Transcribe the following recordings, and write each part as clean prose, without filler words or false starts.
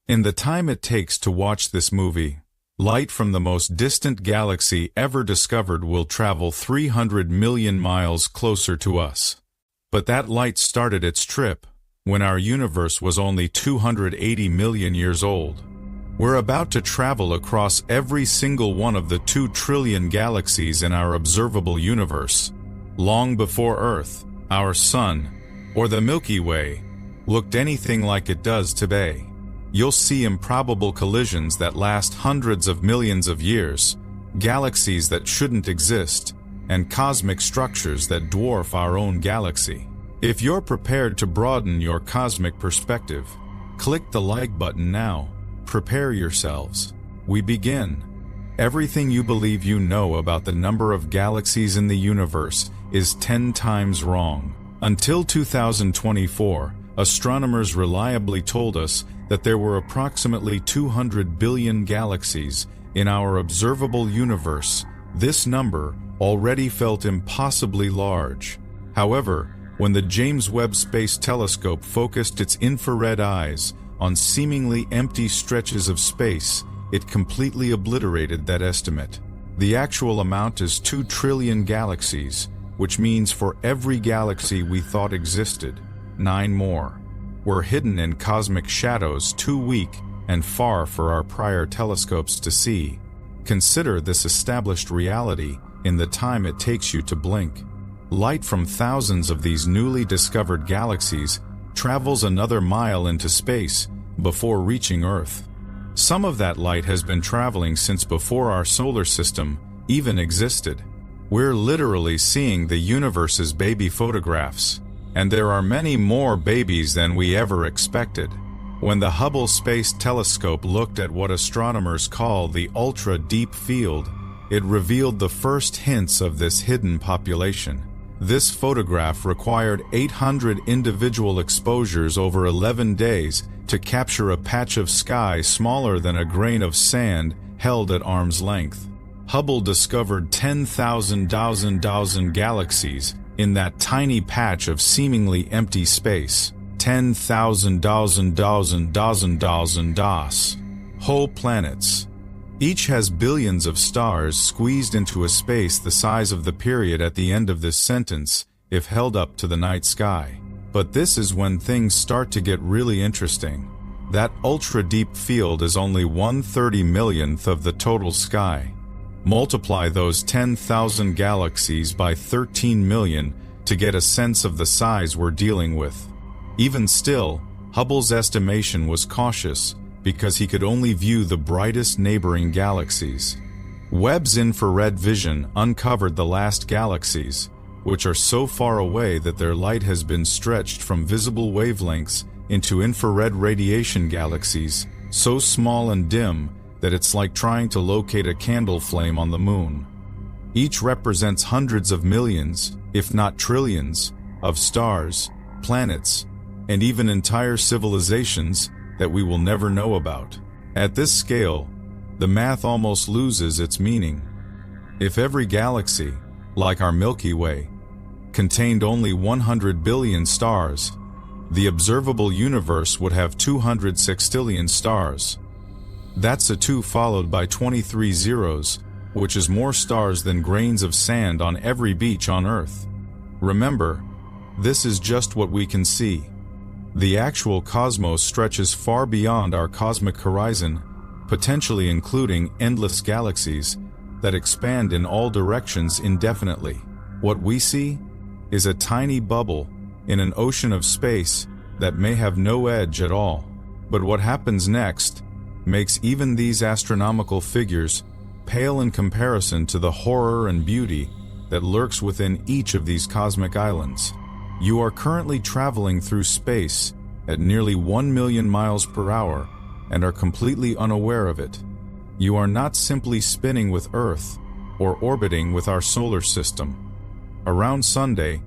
In the time it takes to watch this movie, light from the most distant galaxy ever discovered will travel 300 million miles closer to us. But that light started its trip when our universe was only 280 million years old. We're about to travel across every single one of the 2 trillion galaxies in our observable universe, long before Earth, our Sun, or the Milky Way looked anything like it does today. You'll see improbable collisions that last hundreds of millions of years, galaxies that shouldn't exist, and cosmic structures that dwarf our own galaxy. If you're prepared to broaden your cosmic perspective, click the like button now. Prepare yourselves. We begin. Everything you believe you know about the number of galaxies in the universe is 10 times wrong. Until 2024, astronomers reliably told us that there were approximately 200 billion galaxies in our observable universe. This number already felt impossibly large. However, when the James Webb Space Telescope focused its infrared eyes on seemingly empty stretches of space, it completely obliterated that estimate. The actual amount is 2 trillion galaxies, which means for every galaxy we thought existed, 9 more were hidden in cosmic shadows too weak and far for our prior telescopes to see. Consider this established reality in the time it takes you to blink. Light from thousands of these newly discovered galaxies travels another mile into space before reaching Earth. Some of that light has been traveling since before our solar system even existed. We're literally seeing the universe's baby photographs, and there are many more babies than we ever expected. When the Hubble Space Telescope looked at what astronomers call the ultra-deep field, it revealed the first hints of this hidden population. This photograph required 800 individual exposures over 11 days to capture a patch of sky smaller than a grain of sand held at arm's length. Hubble discovered 10,000 galaxies in that tiny patch of seemingly empty space. 10,000 whole planets. Each has billions of stars squeezed into a space the size of the period at the end of this sentence, if held up to the night sky. But this is when things start to get really interesting. That ultra-deep field is only 1/30,000,000th of the total sky. Multiply those 10,000 galaxies by 13 million to get a sense of the size we're dealing with. Even still, Hubble's estimation was cautious because he could only view the brightest neighboring galaxies. Webb's infrared vision uncovered the last galaxies, which are so far away that their light has been stretched from visible wavelengths into infrared radiation galaxies, so small and dim that it's like trying to locate a candle flame on the moon. Each represents hundreds of millions, if not trillions, of stars, planets, and even entire civilizations that we will never know about. At this scale, the math almost loses its meaning. If every galaxy, like our Milky Way, contained only 100 billion stars, the observable universe would have 200 sextillion stars. That's a 2 followed by 23 zeros, which is more stars than grains of sand on every beach on Earth. Remember, this is just what we can see. The actual cosmos stretches far beyond our cosmic horizon, potentially including endless galaxies that expand in all directions indefinitely. What we see is a tiny bubble in an ocean of space that may have no edge at all. But what happens next makes even these astronomical figures pale in comparison to the horror and beauty that lurks within each of these cosmic islands. You are currently traveling through space at nearly 1 million miles per hour and are completely unaware of it. You are not simply spinning with Earth or orbiting with our solar system. Around Sunday,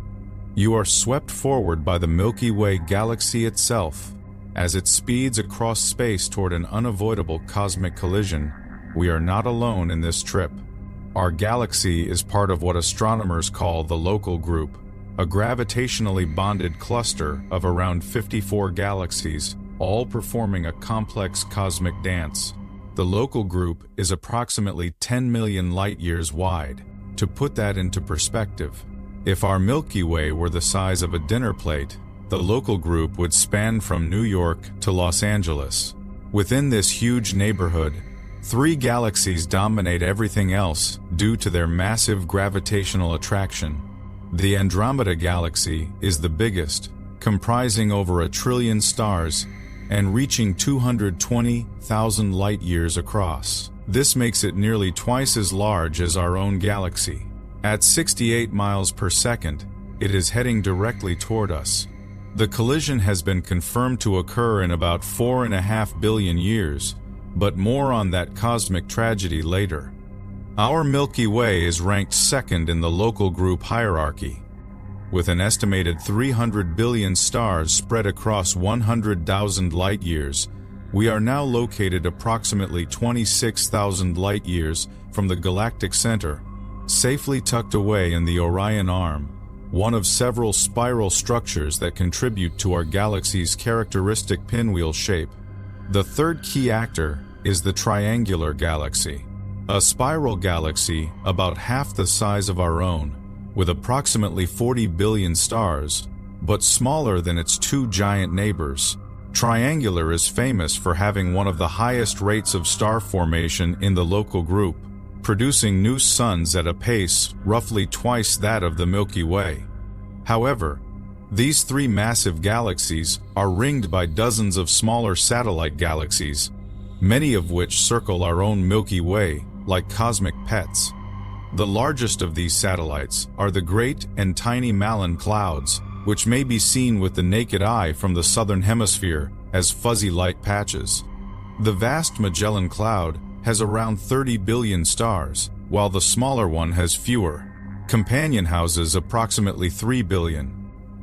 you are swept forward by the Milky Way galaxy itself. As it speeds across space toward an unavoidable cosmic collision, we are not alone in this trip. Our galaxy is part of what astronomers call the local group, a gravitationally bonded cluster of around 54 galaxies, all performing a complex cosmic dance. The local group is approximately 10 million light-years wide. To put that into perspective, if our Milky Way were the size of a dinner plate, the local group would span from New York to Los Angeles. Within this huge neighborhood, 3 galaxies dominate everything else due to their massive gravitational attraction. The Andromeda Galaxy is the biggest, comprising over 1 trillion stars and reaching 220,000 light-years across. This makes it nearly twice as large as our own galaxy. At 68 miles per second, it is heading directly toward us. The collision has been confirmed to occur in about 4.5 billion years, but more on that cosmic tragedy later. Our Milky Way is ranked second in the local group hierarchy. With an estimated 300 billion stars spread across 100,000 light-years, we are now located approximately 26,000 light-years from the galactic center, safely tucked away in the Orion Arm, one of several spiral structures that contribute to our galaxy's characteristic pinwheel shape. The third key actor is the triangular galaxy, a spiral galaxy about half the size of our own, with approximately 40 billion stars, but smaller than its 2 giant neighbors. Triangular is famous for having one of the highest rates of star formation in the local group, producing new suns at a pace roughly twice that of the Milky Way. However, these 3 massive galaxies are ringed by dozens of smaller satellite galaxies, many of which circle our own Milky Way like cosmic pets. The largest of these satellites are the Great and Tiny Magellan Clouds, which may be seen with the naked eye from the southern hemisphere as fuzzy light patches. The vast Magellan Cloud has around 30 billion stars, while the smaller one has fewer. Companion houses approximately 3 billion.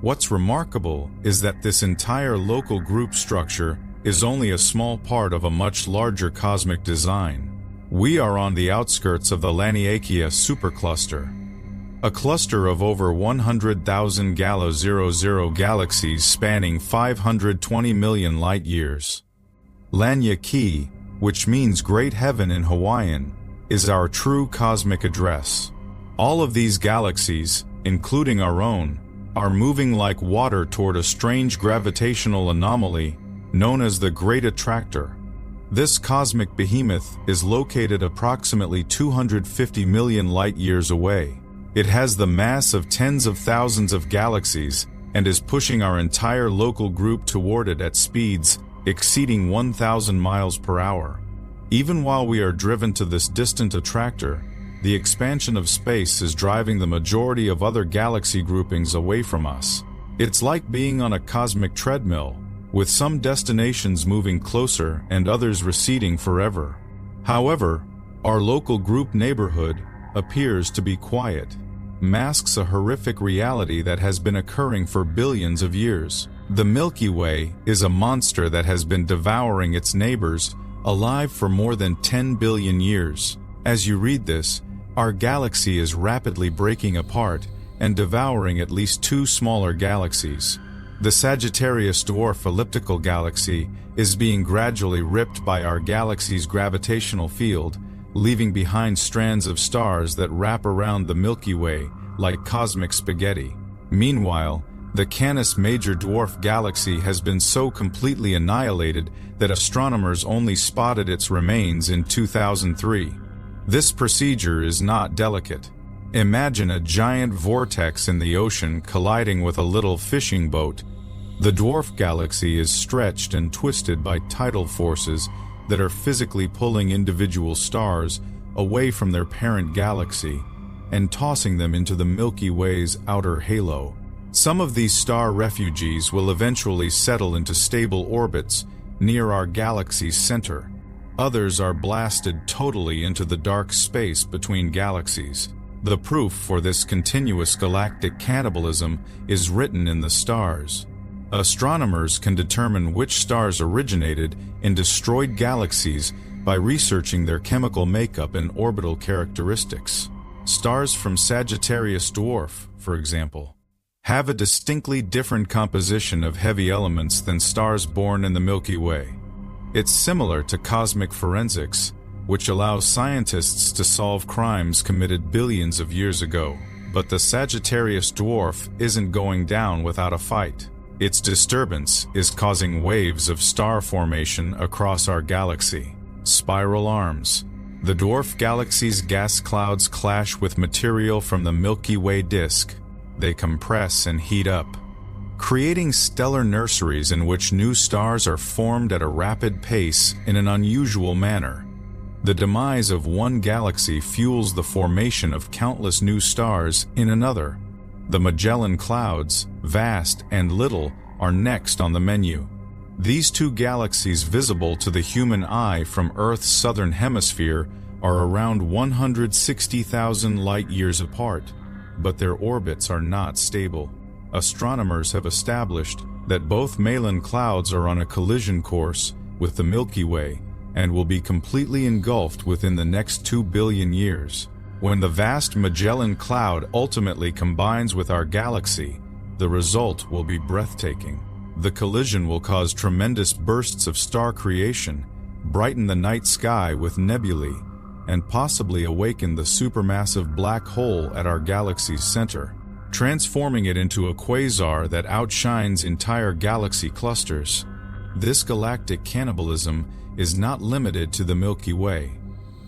What's remarkable is that this entire local group structure is only a small part of a much larger cosmic design. We are on the outskirts of the Laniakea supercluster, a cluster of over 100,000 Galo-00 galaxies spanning 520 million light-years. Laniakea, which means Great Heaven in Hawaiian, is our true cosmic address. All of these galaxies, including our own, are moving like water toward a strange gravitational anomaly known as the Great Attractor. This cosmic behemoth is located approximately 250 million light-years away. It has the mass of tens of thousands of galaxies and is pushing our entire local group toward it at speeds exceeding 1,000 miles per hour. Even while we are driven to this distant attractor, the expansion of space is driving the majority of other galaxy groupings away from us. It's like being on a cosmic treadmill, with some destinations moving closer and others receding forever. However, our local group neighborhood appears to be quiet, masks a horrific reality that has been occurring for billions of years. The Milky Way is a monster that has been devouring its neighbors, alive for more than 10 billion years. As you read this, our galaxy is rapidly breaking apart and devouring at least 2 smaller galaxies. The Sagittarius Dwarf Elliptical Galaxy is being gradually ripped by our galaxy's gravitational field, leaving behind strands of stars that wrap around the Milky Way like cosmic spaghetti. Meanwhile, the Canis Major Dwarf Galaxy has been so completely annihilated that astronomers only spotted its remains in 2003. This procedure is not delicate. Imagine a giant vortex in the ocean colliding with a little fishing boat. The dwarf galaxy is stretched and twisted by tidal forces that are physically pulling individual stars away from their parent galaxy and tossing them into the Milky Way's outer halo. Some of these star refugees will eventually settle into stable orbits near our galaxy's center. Others are blasted totally into the dark space between galaxies. The proof for this continuous galactic cannibalism is written in the stars. Astronomers can determine which stars originated in destroyed galaxies by researching their chemical makeup and orbital characteristics. Stars from Sagittarius Dwarf, for example, have a distinctly different composition of heavy elements than stars born in the Milky Way. It's similar to cosmic forensics, which allows scientists to solve crimes committed billions of years ago. But the Sagittarius dwarf isn't going down without a fight. Its disturbance is causing waves of star formation across our galaxy. Spiral arms. The dwarf galaxy's gas clouds clash with material from the Milky Way disk. They compress and heat up, creating stellar nurseries in which new stars are formed at a rapid pace in an unusual manner. The demise of one galaxy fuels the formation of countless new stars in another. The Magellan Clouds, vast and little, are next on the menu. These two galaxies visible to the human eye from Earth's southern hemisphere are around 160,000 light-years apart, but their orbits are not stable. Astronomers have established that both Magellan Clouds are on a collision course with the Milky Way and will be completely engulfed within the next 2 billion years. When the vast Magellan Cloud ultimately combines with our galaxy, the result will be breathtaking. The collision will cause tremendous bursts of star creation, brighten the night sky with nebulae, and possibly awaken the supermassive black hole at our galaxy's center, transforming it into a quasar that outshines entire galaxy clusters. This galactic cannibalism is not limited to the Milky Way.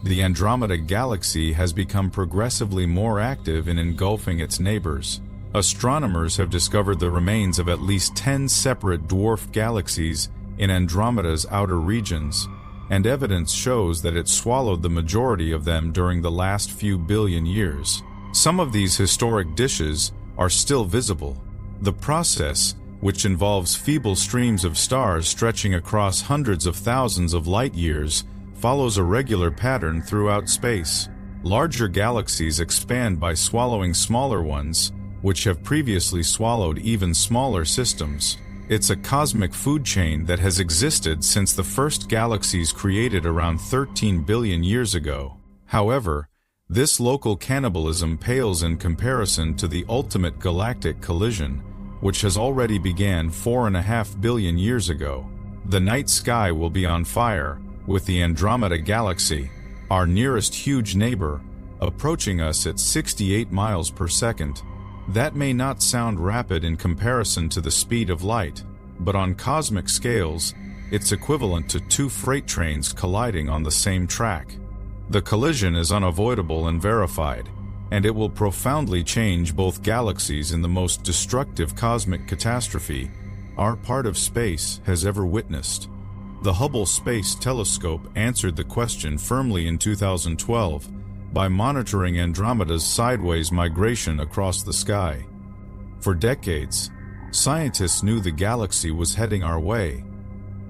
The Andromeda Galaxy has become progressively more active in engulfing its neighbors. Astronomers have discovered the remains of at least 10 separate dwarf galaxies in Andromeda's outer regions, and evidence shows that it swallowed the majority of them during the last few billion years. Some of these historic dishes are still visible. The process, which involves feeble streams of stars stretching across hundreds of thousands of light-years, follows a regular pattern throughout space. Larger galaxies expand by swallowing smaller ones, which have previously swallowed even smaller systems. It's a cosmic food chain that has existed since the first galaxies created around 13 billion years ago. However, this local cannibalism pales in comparison to the ultimate galactic collision, which has already began 4.5 billion years ago. The night sky will be on fire, with the Andromeda Galaxy, our nearest huge neighbor, approaching us at 68 miles per second. That may not sound rapid in comparison to the speed of light, but on cosmic scales, it's equivalent to 2 freight trains colliding on the same track. The collision is unavoidable and verified, and it will profoundly change both galaxies in the most destructive cosmic catastrophe our part of space has ever witnessed. The Hubble Space Telescope answered the question firmly in 2012 by monitoring Andromeda's sideways migration across the sky. For decades, scientists knew the galaxy was heading our way,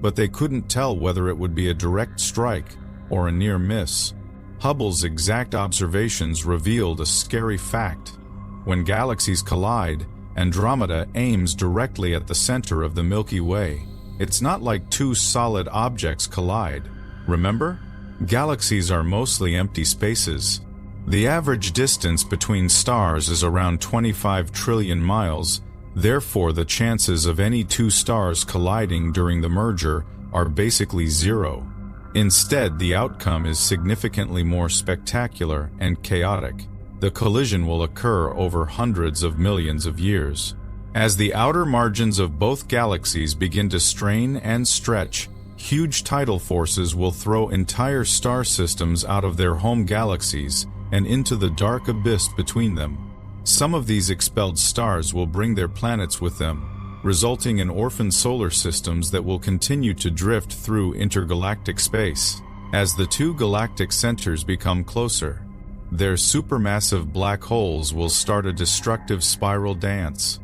but they couldn't tell whether it would be a direct strike or a near miss. Hubble's exact observations revealed a scary fact. When galaxies collide, Andromeda aims directly at the center of the Milky Way. It's not like two solid objects collide. Remember? Galaxies are mostly empty spaces. The average distance between stars is around 25 trillion miles, therefore the chances of any two stars colliding during the merger are basically zero. Instead, the outcome is significantly more spectacular and chaotic. The collision will occur over hundreds of millions of years. As the outer margins of both galaxies begin to strain and stretch, huge tidal forces will throw entire star systems out of their home galaxies and into the dark abyss between them. Some of these expelled stars will bring their planets with them, resulting in orphan solar systems that will continue to drift through intergalactic space. As the two galactic centers become closer, their supermassive black holes will start a destructive spiral dance.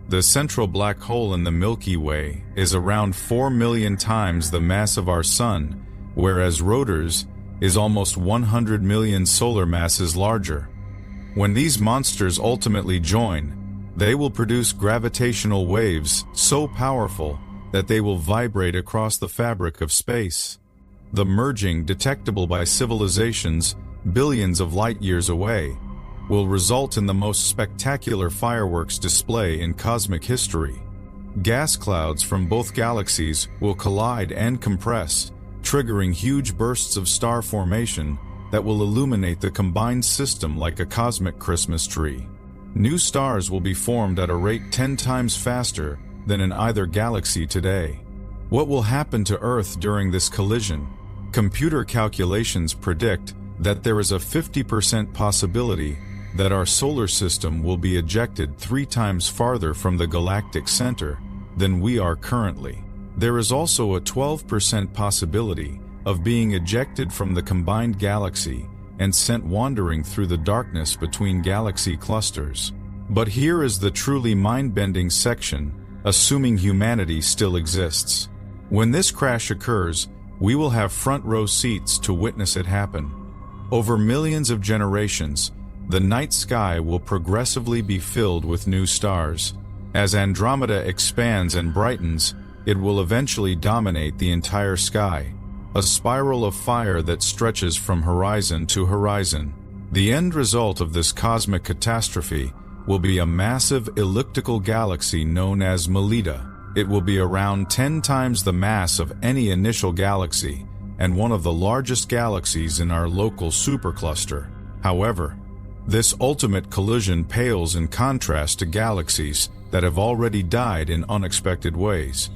The central black hole in the Milky Way is around 4 million times the mass of our Sun, whereas Rotor's is almost 100 million solar masses larger. When these monsters ultimately join, they will produce gravitational waves so powerful that they will vibrate across the fabric of space. The merging detectable by civilizations billions of light years away will result in the most spectacular fireworks display in cosmic history. Gas clouds from both galaxies will collide and compress, triggering huge bursts of star formation that will illuminate the combined system like a cosmic Christmas tree. New stars will be formed at a rate 10 times faster than in either galaxy today. What will happen to Earth during this collision? Computer calculations predict that there is a 50% possibility that our solar system will be ejected 3 times farther from the galactic center than we are currently. There is also a 12% possibility of being ejected from the combined galaxy and sent wandering through the darkness between galaxy clusters. But here is the truly mind-bending section, assuming humanity still exists. When this crash occurs, we will have front-row seats to witness it happen. Over millions of generations, the night sky will progressively be filled with new stars. As Andromeda expands and brightens, it will eventually dominate the entire sky, a spiral of fire that stretches from horizon to horizon. The end result of this cosmic catastrophe will be a massive elliptical galaxy known as Milky. It will be around 10 times the mass of any initial galaxy and one of the largest galaxies in our local supercluster. However, this ultimate collision pales in contrast to galaxies that have already died in unexpected ways.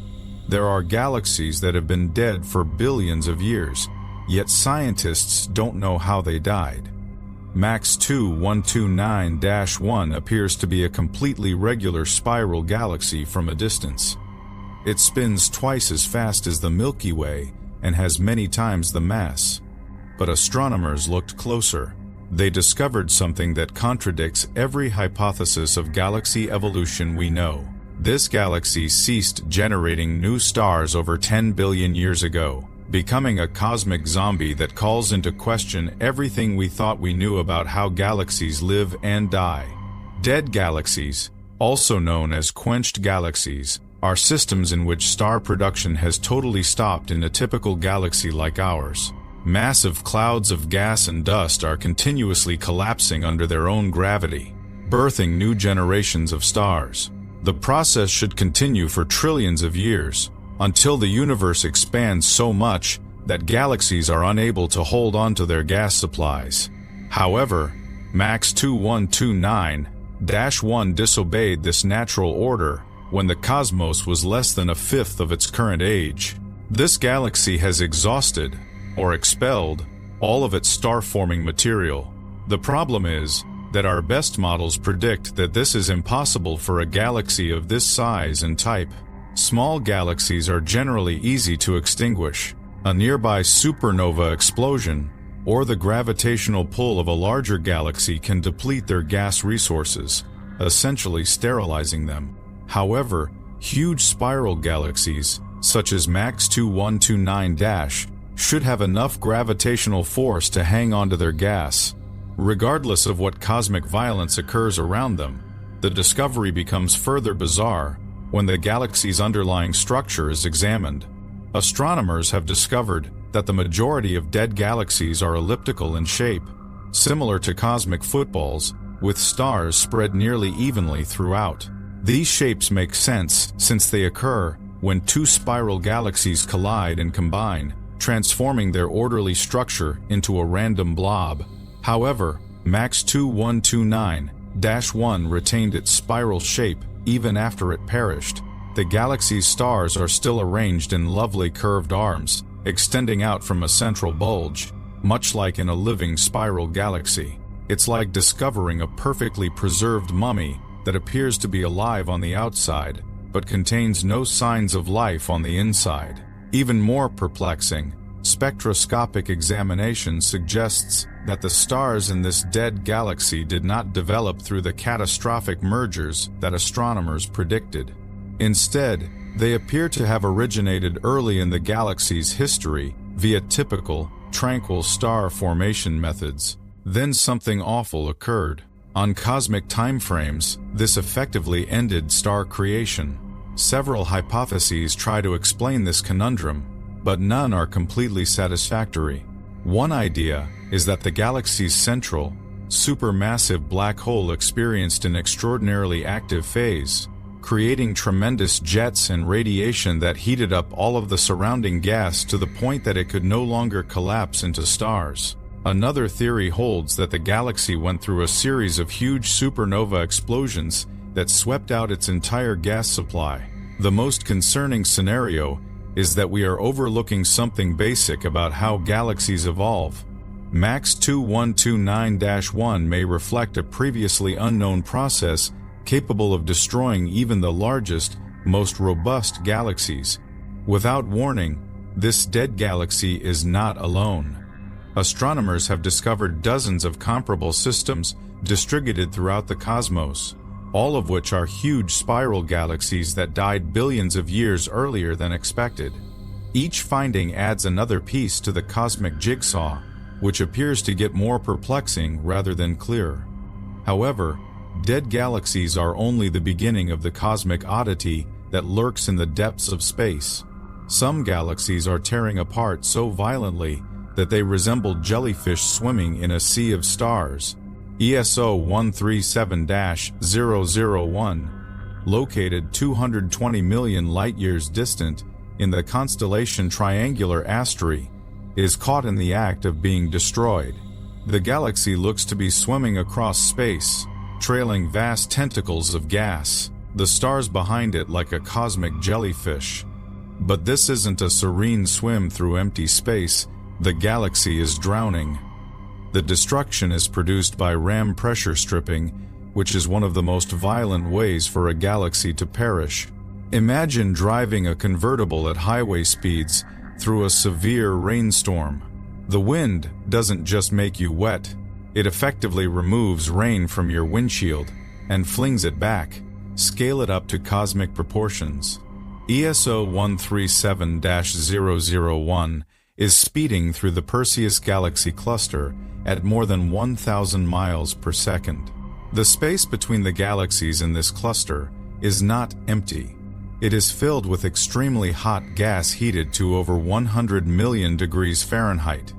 There are galaxies that have been dead for billions of years, yet scientists don't know how they died. MAX 2129-1 appears to be a completely regular spiral galaxy from a distance. It spins twice as fast as the Milky Way and has many times the mass. But astronomers looked closer. They discovered something that contradicts every hypothesis of galaxy evolution we know. This galaxy ceased generating new stars over 10 billion years ago, becoming a cosmic zombie that calls into question everything we thought we knew about how galaxies live and die. Dead galaxies, also known as quenched galaxies, are systems in which star production has totally stopped in a typical galaxy like ours. Massive clouds of gas and dust are continuously collapsing under their own gravity, birthing new generations of stars. The process should continue for trillions of years, until the universe expands so much that galaxies are unable to hold on to their gas supplies. However, MAX 2129-1 disobeyed this natural order when the cosmos was less than a fifth of its current age. This galaxy has exhausted, or expelled, all of its star-forming material. The problem is that our best models predict that this is impossible for a galaxy of this size and type. Small galaxies are generally easy to extinguish. A nearby supernova explosion or the gravitational pull of a larger galaxy can deplete their gas resources, essentially sterilizing them. However, huge spiral galaxies, such as MAX 2129-, should have enough gravitational force to hang onto their gas. Regardless of what cosmic violence occurs around them, the discovery becomes further bizarre when the galaxy's underlying structure is examined. Astronomers have discovered that the majority of dead galaxies are elliptical in shape, similar to cosmic footballs, with stars spread nearly evenly throughout. These shapes make sense since they occur when two spiral galaxies collide and combine, transforming their orderly structure into a random blob. However, MAX 2129-1 retained its spiral shape even after it perished. The galaxy's stars are still arranged in lovely curved arms, extending out from a central bulge, much like in a living spiral galaxy. It's like discovering a perfectly preserved mummy that appears to be alive on the outside, but contains no signs of life on the inside. Even more perplexing, spectroscopic examination suggests that the stars in this dead galaxy did not develop through the catastrophic mergers that astronomers predicted. Instead, they appear to have originated early in the galaxy's history via typical, tranquil star formation methods. Then something awful occurred. On cosmic timeframes, this effectively ended star creation. Several hypotheses try to explain this conundrum, but none are completely satisfactory. One idea is that the galaxy's central, supermassive black hole experienced an extraordinarily active phase, creating tremendous jets and radiation that heated up all of the surrounding gas to the point that it could no longer collapse into stars. Another theory holds that the galaxy went through a series of huge supernova explosions that swept out its entire gas supply. The most concerning scenario is that we are overlooking something basic about how galaxies evolve. Max 2129-1 may reflect a previously unknown process capable of destroying even the largest, most robust galaxies. Without warning, this dead galaxy is not alone. Astronomers have discovered dozens of comparable systems distributed throughout the cosmos, all of which are huge spiral galaxies that died billions of years earlier than expected. Each finding adds another piece to the cosmic jigsaw, which appears to get more perplexing rather than clearer. However, dead galaxies are only the beginning of the cosmic oddity that lurks in the depths of space. Some galaxies are tearing apart so violently that they resemble jellyfish swimming in a sea of stars. ESO 137-001, located 220 million light-years distant in the constellation Triangular Asteroid, is caught in the act of being destroyed. The galaxy looks to be swimming across space, trailing vast tentacles of gas, the stars behind it like a cosmic jellyfish. But this isn't a serene swim through empty space. The galaxy is drowning. The destruction is produced by ram pressure stripping, which is one of the most violent ways for a galaxy to perish. Imagine driving a convertible at highway speeds through a severe rainstorm. The wind doesn't just make you wet, it effectively removes rain from your windshield and flings it back. Scale it up to cosmic proportions. ESO 137-001 is speeding through the Perseus galaxy cluster at more than 1,000 miles per second. The space between the galaxies in this cluster is not empty. It is filled with extremely hot gas heated to over 100 million degrees Fahrenheit.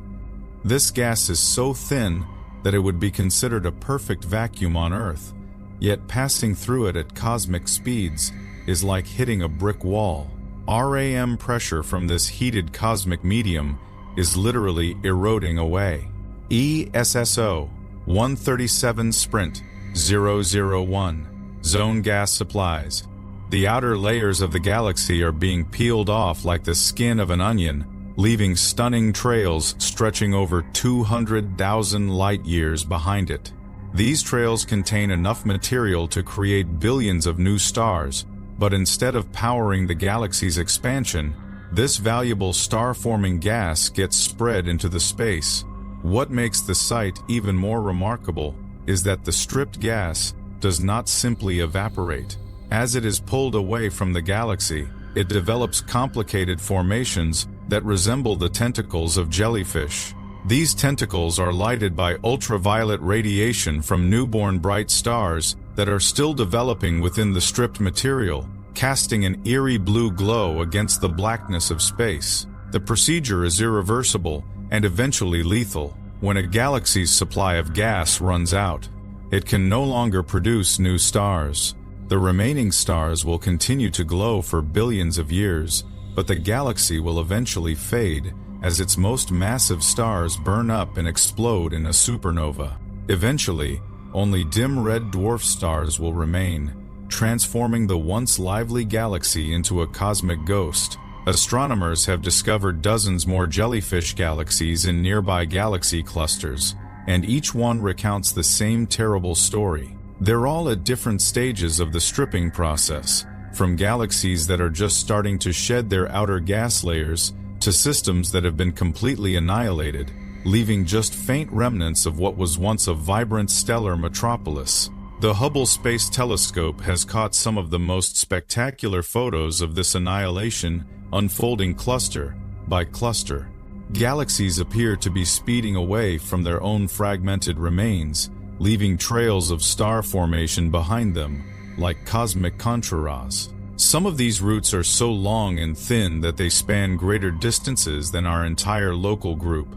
This gas is so thin that it would be considered a perfect vacuum on Earth, yet passing through it at cosmic speeds is like hitting a brick wall. RAM pressure from this heated cosmic medium is literally eroding away. ESSO 137 Sprint 001 Zone gas supplies. The outer layers of the galaxy are being peeled off like the skin of an onion, leaving stunning trails stretching over 200,000 light-years behind it. These trails contain enough material to create billions of new stars, but instead of powering the galaxy's expansion, this valuable star-forming gas gets spread into the space. What makes the sight even more remarkable is that the stripped gas does not simply evaporate. As it is pulled away from the galaxy, it develops complicated formations that resemble the tentacles of jellyfish. These tentacles are lighted by ultraviolet radiation from newborn bright stars that are still developing within the stripped material, casting an eerie blue glow against the blackness of space. The procedure is irreversible and eventually lethal. When a galaxy's supply of gas runs out, it can no longer produce new stars. The remaining stars will continue to glow for billions of years, but the galaxy will eventually fade as its most massive stars burn up and explode in a supernova. Eventually, only dim red dwarf stars will remain, transforming the once lively galaxy into a cosmic ghost. Astronomers have discovered dozens more jellyfish galaxies in nearby galaxy clusters, and each one recounts the same terrible story. They're all at different stages of the stripping process, from galaxies that are just starting to shed their outer gas layers to systems that have been completely annihilated, leaving just faint remnants of what was once a vibrant stellar metropolis. The Hubble Space Telescope has caught some of the most spectacular photos of this annihilation unfolding cluster by cluster. Galaxies appear to be speeding away from their own fragmented remains, leaving trails of star formation behind them, like cosmic contrails. Some of these routes are so long and thin that they span greater distances than our entire local group.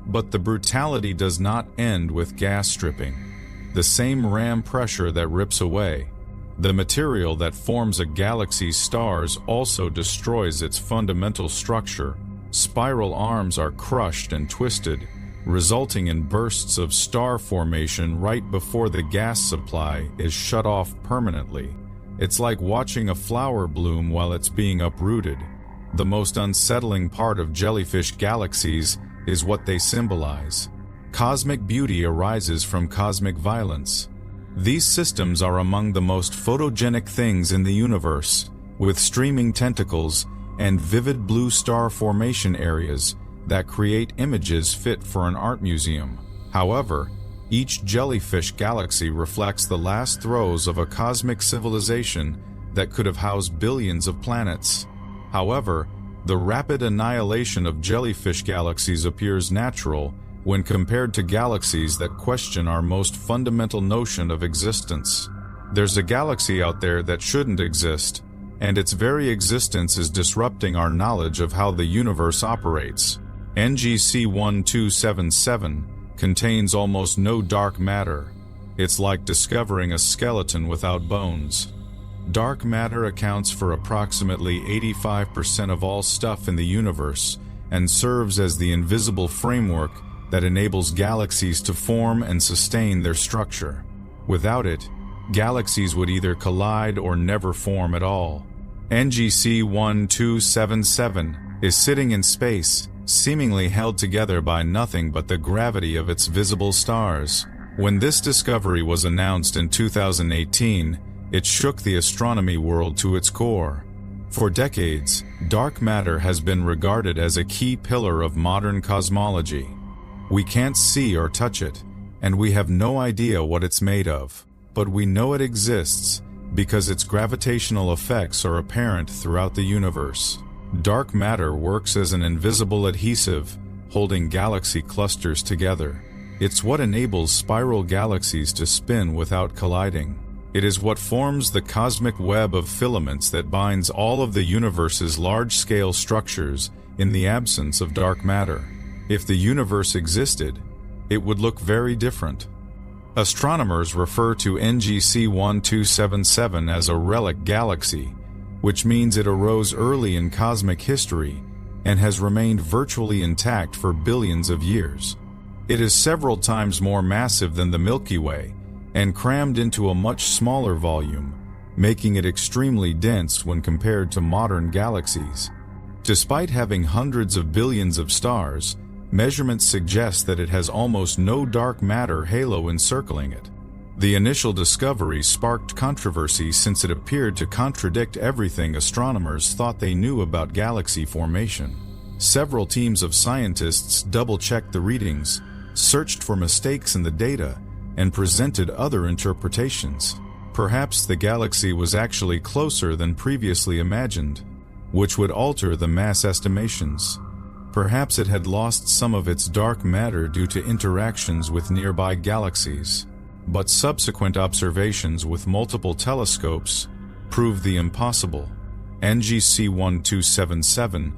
But the brutality does not end with gas stripping. The same ram pressure that rips away the material that forms a galaxy's stars also destroys its fundamental structure. Spiral arms are crushed and twisted, resulting in bursts of star formation right before the gas supply is shut off permanently. It's like watching a flower bloom while it's being uprooted. The most unsettling part of jellyfish galaxies is what they symbolize. Cosmic beauty arises from cosmic violence. These systems are among the most photogenic things in the universe, with streaming tentacles and vivid blue star formation areas that create images fit for an art museum. However, each jellyfish galaxy reflects the last throes of a cosmic civilization that could have housed billions of planets. However, the rapid annihilation of jellyfish galaxies appears natural when compared to galaxies that question our most fundamental notion of existence. There's a galaxy out there that shouldn't exist, and its very existence is disrupting our knowledge of how the universe operates. NGC 1277 contains almost no dark matter. It's like discovering a skeleton without bones. Dark matter accounts for approximately 85% of all stuff in the universe and serves as the invisible framework that enables galaxies to form and sustain their structure. Without it, galaxies would either collide or never form at all. NGC 1277 is sitting in space, seemingly held together by nothing but the gravity of its visible stars. When this discovery was announced in 2018, it shook the astronomy world to its core. For decades, dark matter has been regarded as a key pillar of modern cosmology. We can't see or touch it, and we have no idea what it's made of. But we know it exists because its gravitational effects are apparent throughout the universe. Dark matter works as an invisible adhesive, holding galaxy clusters together. It's what enables spiral galaxies to spin without colliding. It is what forms the cosmic web of filaments that binds all of the universe's large-scale structures in the absence of dark matter. If the universe existed, it would look very different. Astronomers refer to NGC 1277 as a relic galaxy, which means it arose early in cosmic history and has remained virtually intact for billions of years. It is several times more massive than the Milky Way and crammed into a much smaller volume, making it extremely dense when compared to modern galaxies. Despite having hundreds of billions of stars, measurements suggest that it has almost no dark matter halo encircling it. The initial discovery sparked controversy since it appeared to contradict everything astronomers thought they knew about galaxy formation. Several teams of scientists double-checked the readings, searched for mistakes in the data, and presented other interpretations. Perhaps the galaxy was actually closer than previously imagined, which would alter the mass estimations. Perhaps it had lost some of its dark matter due to interactions with nearby galaxies. But subsequent observations with multiple telescopes proved the impossible. NGC 1277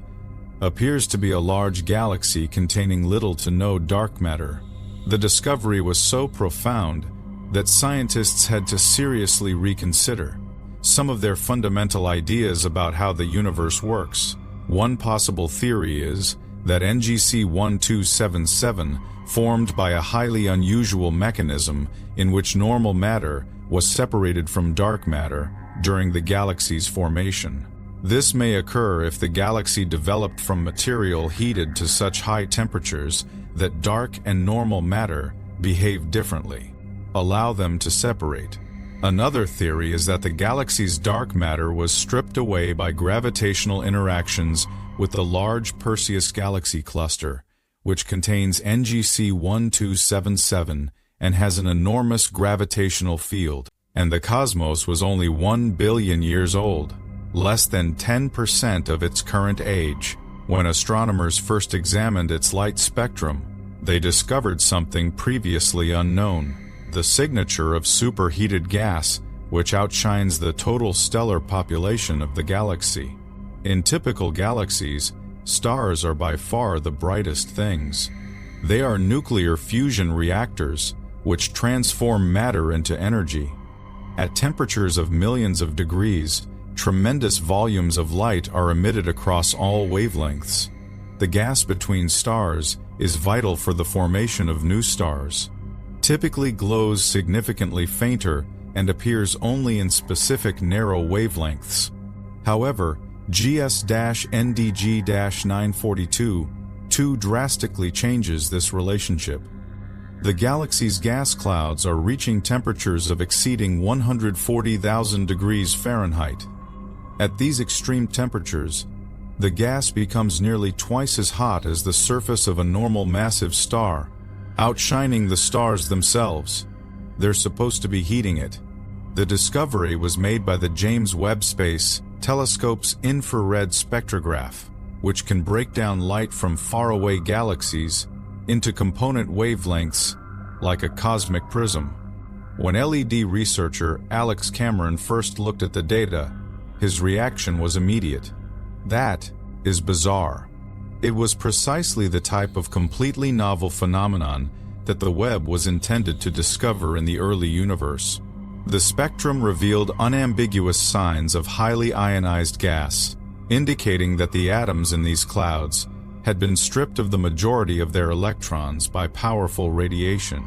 appears to be a large galaxy containing little to no dark matter. The discovery was so profound that scientists had to seriously reconsider some of their fundamental ideas about how the universe works. One possible theory is that NGC 1277 formed by a highly unusual mechanism in which normal matter was separated from dark matter during the galaxy's formation. This may occur if the galaxy developed from material heated to such high temperatures that dark and normal matter behave differently. Allow them to separate. Another theory is that the galaxy's dark matter was stripped away by gravitational interactions with the large Perseus galaxy cluster, which contains NGC 1277 and has an enormous gravitational field, and the cosmos was only 1 billion years old, less than 10% of its current age. When astronomers first examined its light spectrum, they discovered something previously unknown: the signature of superheated gas, which outshines the total stellar population of the galaxy. In typical galaxies, stars are by far the brightest things. They are nuclear fusion reactors, which transform matter into energy. At temperatures of millions of degrees, tremendous volumes of light are emitted across all wavelengths. The gas between stars is vital for the formation of new stars. Typically glows significantly fainter and appears only in specific narrow wavelengths. However, GS-NDG-942 drastically changes this relationship. The galaxy's gas clouds are reaching temperatures of exceeding 140,000 degrees Fahrenheit. At these extreme temperatures, the gas becomes nearly twice as hot as the surface of a normal massive star, outshining the stars themselves. They're supposed to be heating it. The discovery was made by the James Webb Space Telescope's infrared spectrograph, which can break down light from faraway galaxies into component wavelengths like a cosmic prism. When LED researcher Alex Cameron first looked at the data, his reaction was immediate. That is bizarre. It was precisely the type of completely novel phenomenon that the Webb was intended to discover in the early universe. The spectrum revealed unambiguous signs of highly ionized gas, indicating that the atoms in these clouds had been stripped of the majority of their electrons by powerful radiation.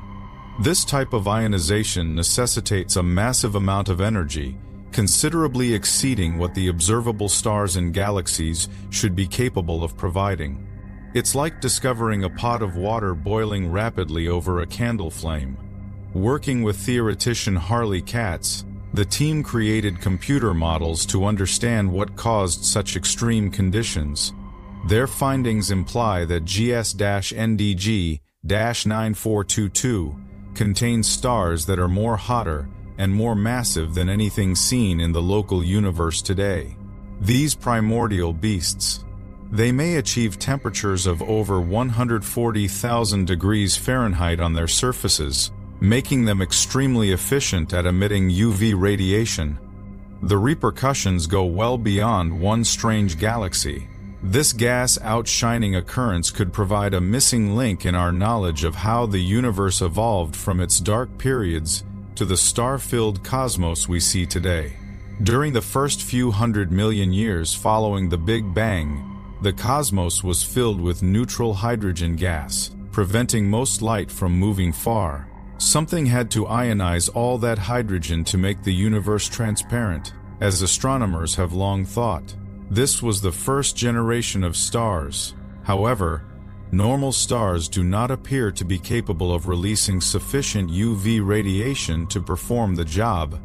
This type of ionization necessitates a massive amount of energy, considerably exceeding what the observable stars and galaxies should be capable of providing. It's like discovering a pot of water boiling rapidly over a candle flame. Working with theoretician Harley Katz, the team created computer models to understand what caused such extreme conditions. Their findings imply that GS-NDG-9422 contains stars that are more hotter and more massive than anything seen in the local universe today. These primordial beasts, they may achieve temperatures of over 140,000 degrees Fahrenheit on their surfaces, making them extremely efficient at emitting UV radiation. The repercussions go well beyond one strange galaxy. This gas outshining occurrence could provide a missing link in our knowledge of how the universe evolved from its dark periods to the star-filled cosmos we see today. During the first few 100 million years following the Big Bang, the cosmos was filled with neutral hydrogen gas, preventing most light from moving far. Something had to ionize all that hydrogen to make the universe transparent, as astronomers have long thought. This was the first generation of stars. However, normal stars do not appear to be capable of releasing sufficient UV radiation to perform the job.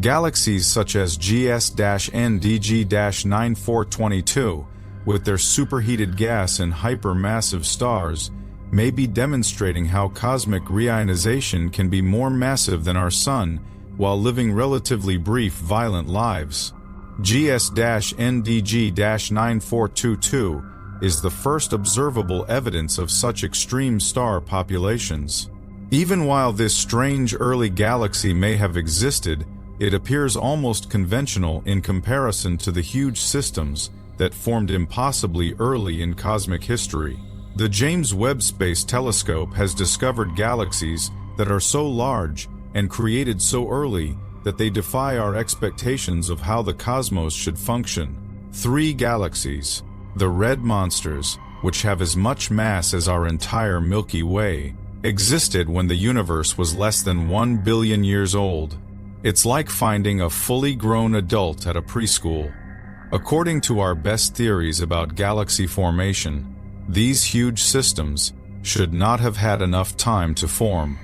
Galaxies such as GS-NDG-9422, with their superheated gas and hypermassive stars, may be demonstrating how cosmic reionization can be more massive than our Sun while living relatively brief, violent lives. GS-NDG-9422 is the first observable evidence of such extreme star populations. Even while this strange early galaxy may have existed, it appears almost conventional in comparison to the huge systems that formed impossibly early in cosmic history. The James Webb Space Telescope has discovered galaxies that are so large and created so early that they defy our expectations of how the cosmos should function. 3 galaxies, the red monsters, which have as much mass as our entire Milky Way, existed when the universe was less than 1 billion years old. It's like finding a fully grown adult at a preschool. According to our best theories about galaxy formation, these huge systems should not have had enough time to form.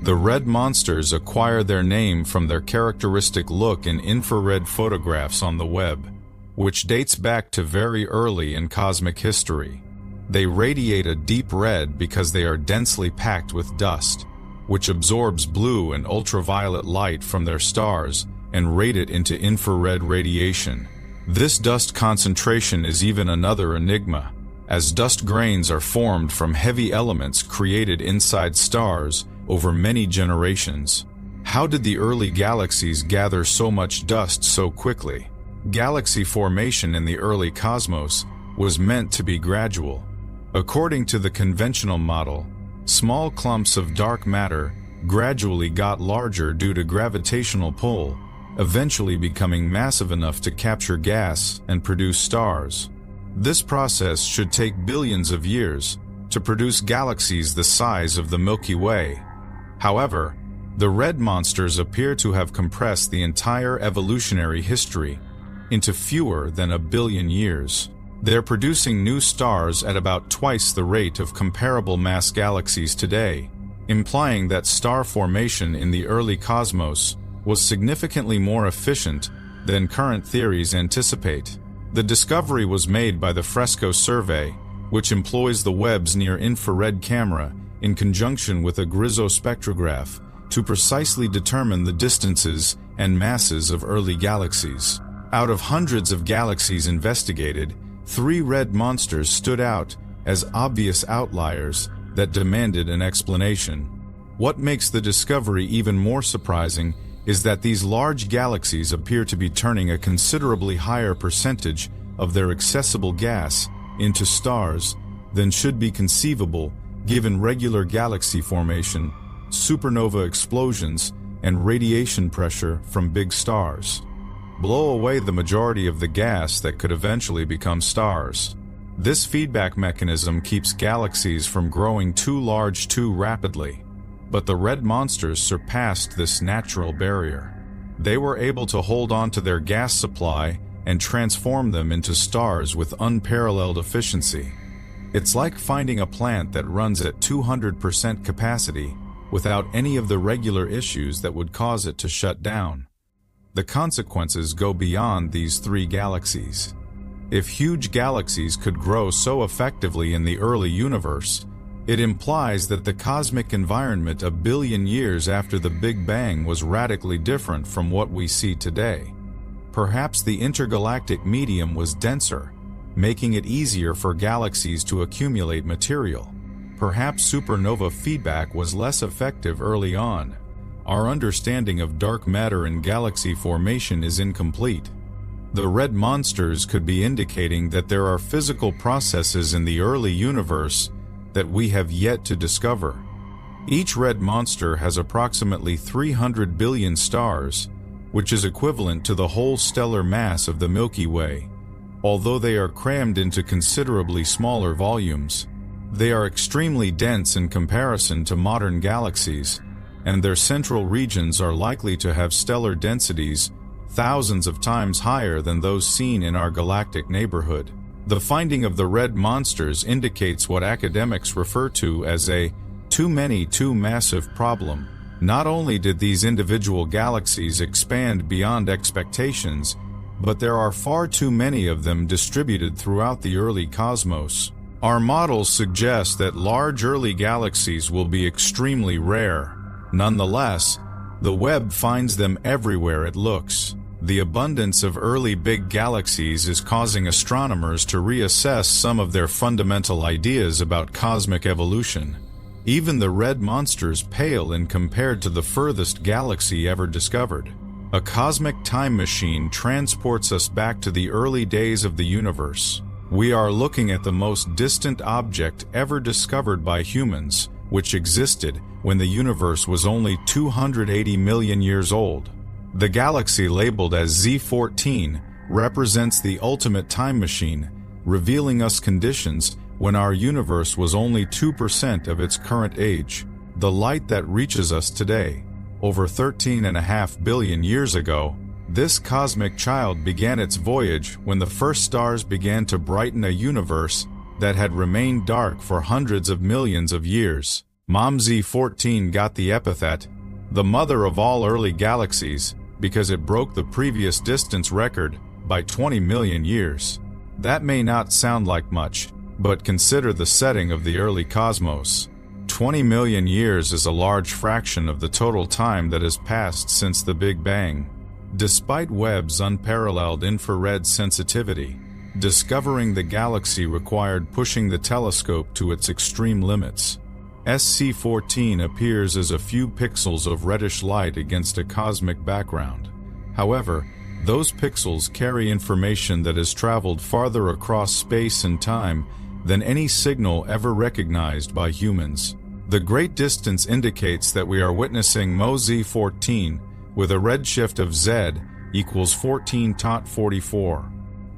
The red monsters acquire their name from their characteristic look in infrared photographs on the Webb, which dates back to very early in cosmic history. They radiate a deep red because they are densely packed with dust, which absorbs blue and ultraviolet light from their stars and radiate it into infrared radiation. This dust concentration is even another enigma, as dust grains are formed from heavy elements created inside stars over many generations. How did the early galaxies gather so much dust so quickly? Galaxy formation in the early cosmos was meant to be gradual. According to the conventional model, small clumps of dark matter gradually got larger due to gravitational pull, eventually becoming massive enough to capture gas and produce stars. This process should take billions of years to produce galaxies the size of the Milky Way. However, the red monsters appear to have compressed the entire evolutionary history into fewer than a billion years. They're producing new stars at about twice the rate of comparable mass galaxies today, implying that star formation in the early cosmos was significantly more efficient than current theories anticipate. The discovery was made by the Fresco survey, which employs the Webb's near-infrared camera in conjunction with a grisospectrograph to precisely determine the distances and masses of early galaxies. Out of hundreds of galaxies investigated, 3 red monsters stood out as obvious outliers that demanded an explanation. What makes the discovery even more surprising is that these large galaxies appear to be turning a considerably higher percentage of their accessible gas into stars than should be conceivable given regular galaxy formation, supernova explosions, and radiation pressure from big stars. Blow away the majority of the gas that could eventually become stars. This feedback mechanism keeps galaxies from growing too large too rapidly. But the red monsters surpassed this natural barrier. They were able to hold on to their gas supply and transform them into stars with unparalleled efficiency. It's like finding a plant that runs at 200% capacity without any of the regular issues that would cause it to shut down. The consequences go beyond these 3 galaxies. If huge galaxies could grow so effectively in the early universe, it implies that the cosmic environment a billion years after the Big Bang was radically different from what we see today. Perhaps the intergalactic medium was denser, making it easier for galaxies to accumulate material. Perhaps supernova feedback was less effective early on. Our understanding of dark matter and galaxy formation is incomplete. The red monsters could be indicating that there are physical processes in the early universe that we have yet to discover. Each red monster has approximately 300 billion stars, which is equivalent to the whole stellar mass of the Milky Way. Although they are crammed into considerably smaller volumes, they are extremely dense in comparison to modern galaxies, and their central regions are likely to have stellar densities thousands of times higher than those seen in our galactic neighborhood. The finding of the red monsters indicates what academics refer to as a too many too massive problem. Not only did these individual galaxies expand beyond expectations, but there are far too many of them distributed throughout the early cosmos. Our models suggest that large early galaxies will be extremely rare. Nonetheless, the Webb finds them everywhere it looks. The abundance of early big galaxies is causing astronomers to reassess some of their fundamental ideas about cosmic evolution. Even the red monsters pale in compared to the furthest galaxy ever discovered. A cosmic time machine transports us back to the early days of the universe. We are looking at the most distant object ever discovered by humans, which existed when the universe was only 280 million years old. The galaxy labeled as Z14 represents the ultimate time machine, revealing us conditions when our universe was only 2% of its current age. The light that reaches us today, over 13.5 billion years ago, this cosmic child began its voyage when the first stars began to brighten a universe that had remained dark for hundreds of millions of years. Mom Z14 got the epithet, the mother of all early galaxies, because it broke the previous distance record by 20 million years. That may not sound like much, but consider the setting of the early cosmos. 20 million years is a large fraction of the total time that has passed since the Big Bang. Despite Webb's unparalleled infrared sensitivity, discovering the galaxy required pushing the telescope to its extreme limits. SC14 appears as a few pixels of reddish light against a cosmic background. However, those pixels carry information that has traveled farther across space and time than any signal ever recognized by humans. The great distance indicates that we are witnessing MOZ-14 with a redshift of Z equals 14.44.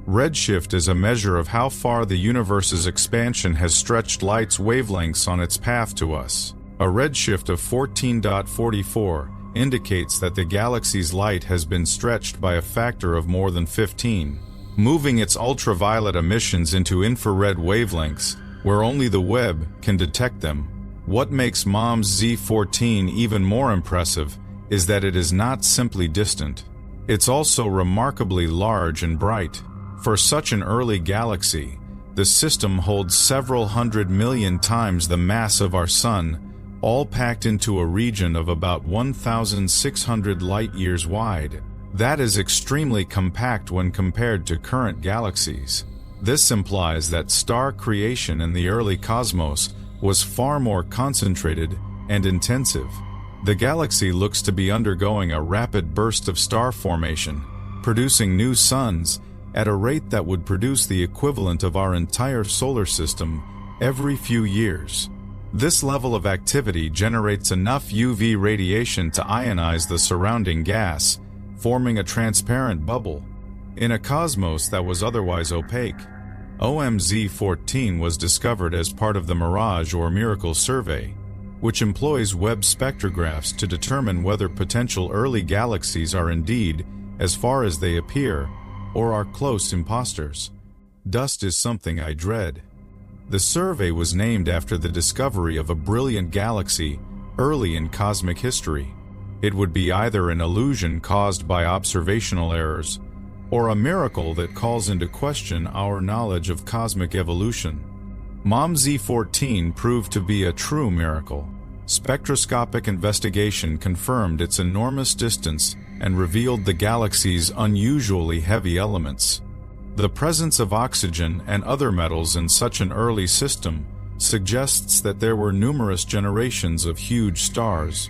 Redshift is a measure of how far the universe's expansion has stretched light's wavelengths on its path to us. A redshift of 14.44 indicates that the galaxy's light has been stretched by a factor of more than 15, moving its ultraviolet emissions into infrared wavelengths, where only the Webb can detect them. What makes MOZ-14 even more impressive is that it is not simply distant. It's also remarkably large and bright. For such an early galaxy, the system holds several 100 million times the mass of our Sun, all packed into a region of about 1,600 light-years wide. That is extremely compact when compared to current galaxies. This implies that star creation in the early cosmos was far more concentrated and intensive. The galaxy looks to be undergoing a rapid burst of star formation, producing new suns at a rate that would produce the equivalent of our entire solar system every few years. This level of activity generates enough UV radiation to ionize the surrounding gas, forming a transparent bubble in a cosmos that was otherwise opaque. OMZ-14 was discovered as part of the Mirage or Miracle survey, which employs Webb spectrographs to determine whether potential early galaxies are indeed as far as they appear or are close imposters. Dust is something I dread. The survey was named after the discovery of a brilliant galaxy early in cosmic history. It would be either an illusion caused by observational errors, or a miracle that calls into question our knowledge of cosmic evolution. MOZ-14 proved to be a true miracle. Spectroscopic investigation confirmed its enormous distance and revealed the galaxy's unusually heavy elements. The presence of oxygen and other metals in such an early system suggests that there were numerous generations of huge stars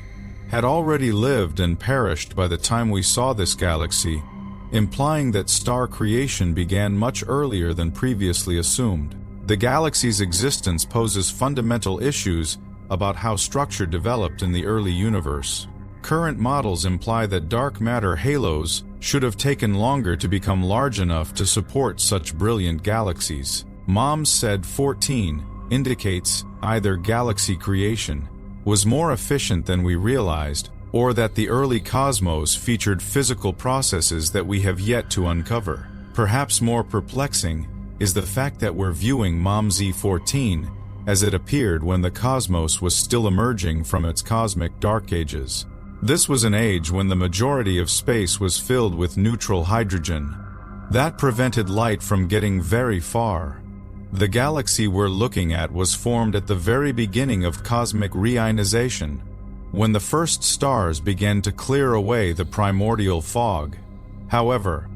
had already lived and perished by the time we saw this galaxy, implying that star creation began much earlier than previously assumed. The galaxy's existence poses fundamental issues about how structure developed in the early universe. Current models imply that dark matter halos should have taken longer to become large enough to support such brilliant galaxies. MOZ-14 indicates either galaxy creation was more efficient than we realized, or that the early cosmos featured physical processes that we have yet to uncover. Perhaps more perplexing is the fact that we're viewing MOZ-14 as it appeared when the cosmos was still emerging from its cosmic dark ages. This was an age when the majority of space was filled with neutral hydrogen. That prevented light from getting very far. The galaxy we're looking at was formed at the very beginning of cosmic reionization, when the first stars began to clear away the primordial fog. However,